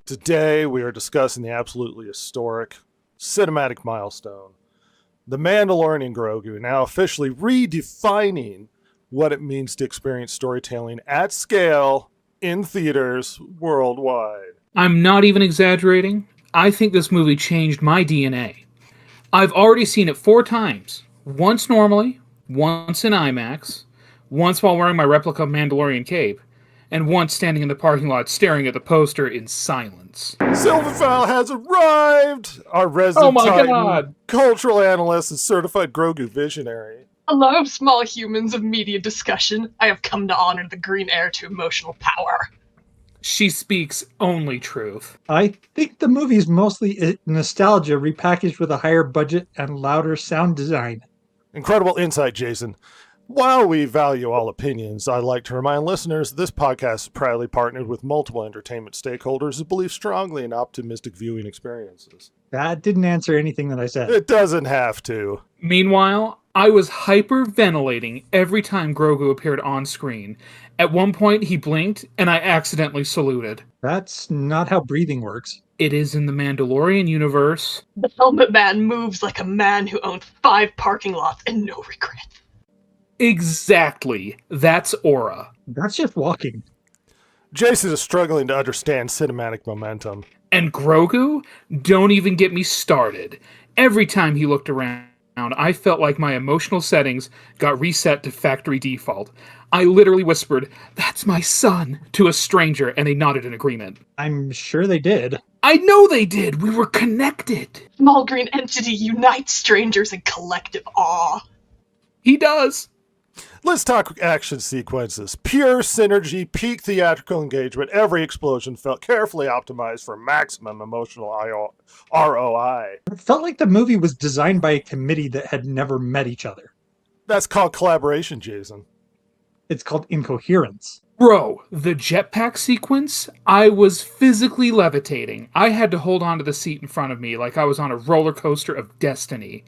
Today, we are discussing the absolutely historic cinematic milestone, The Mandalorian and Grogu, now officially redefining what it means to experience storytelling at scale in theaters worldwide. I'm not even exaggerating. I think this movie changed my DNA. I've already seen it 4 times. Once normally, once in IMAX, once while wearing my replica Mandalorian cape, and once standing in the parking lot staring at the poster in silence. Silverfowl has arrived! Our Oh resident my Titan, god! cultural analyst, and certified Grogu visionary. Hello, small humans of media discussion. I have come to honor the green heir to emotional power. She speaks only truth. I think the movie's mostly nostalgia repackaged with a higher budget and louder sound design. Incredible insight, Jason. While we value all opinions, I'd like to remind listeners that this podcast is proudly partnered with multiple entertainment stakeholders who believe strongly in optimistic viewing experiences. That didn't answer anything that I said. It doesn't have to. Meanwhile, I was hyperventilating every time Grogu appeared on screen. At one point, he blinked, and I accidentally saluted. That's not how breathing works. It is in the Mandalorian universe. The helmet man moves like a man who owned 5 parking lots and no regrets. Exactly. That's aura. That's just walking. Jason is struggling to understand cinematic momentum. And Grogu? Don't even get me started. Every time he looked around, I felt like my emotional settings got reset to factory default. I literally whispered, "That's my son," to a stranger, and they nodded in agreement. I'm sure they did. I know they did! We were connected! Small green entity unites strangers in collective awe. He does! Let's talk action sequences. Pure synergy, peak theatrical engagement. Every explosion felt carefully optimized for maximum emotional ROI. It felt like the movie was designed by a committee that had never met each other. That's called collaboration, Jason. It's called incoherence. Bro, the jetpack sequence, I was physically levitating. I had to hold on to the seat in front of me like I was on a roller coaster of destiny.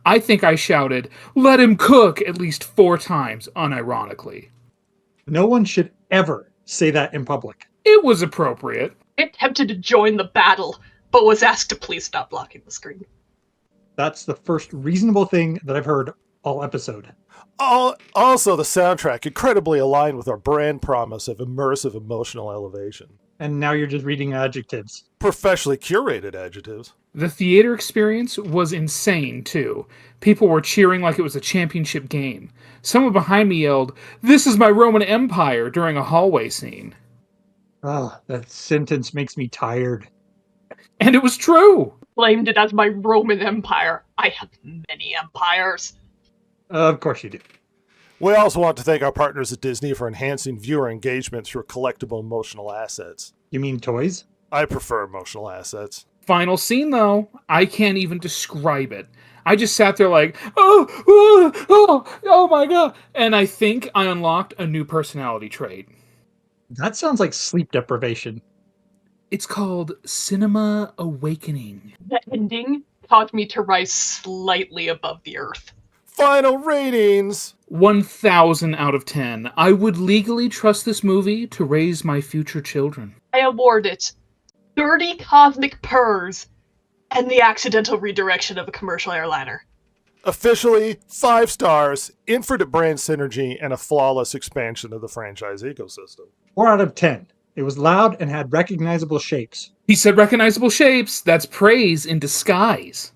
I think I shouted, "Let him cook," at least 4 times, unironically. No one should ever say that in public. It was appropriate. I attempted to join the battle, but was asked to please stop blocking the screen. That's the first reasonable thing that I've heard all episode. Also, the soundtrack incredibly aligned with our brand promise of immersive emotional elevation. And now you're just reading adjectives. Professionally curated adjectives. The theater experience was insane, too. People were cheering like it was a championship game. Someone behind me yelled, "This is my Roman Empire," during a hallway scene. Ah, that sentence makes me tired. And it was true! Claimed it as my Roman Empire. I have many empires. Of course you do. We also want to thank our partners at Disney for enhancing viewer engagement through collectible emotional assets. You mean toys? I prefer emotional assets. Final scene, though, I can't even describe it. I just sat there like, oh my god. And I think I unlocked a new personality trait. That sounds like sleep deprivation. It's called Cinema Awakening. The ending taught me to rise slightly above the earth. Final ratings! 1,000 out of 10. I would legally trust this movie to raise my future children. I award it 30 cosmic purrs and the accidental redirection of a commercial airliner. Officially, 5 stars, infinite brand synergy, and a flawless expansion of the franchise ecosystem. 4 out of 10. It was loud and had recognizable shapes. He said recognizable shapes. That's praise in disguise.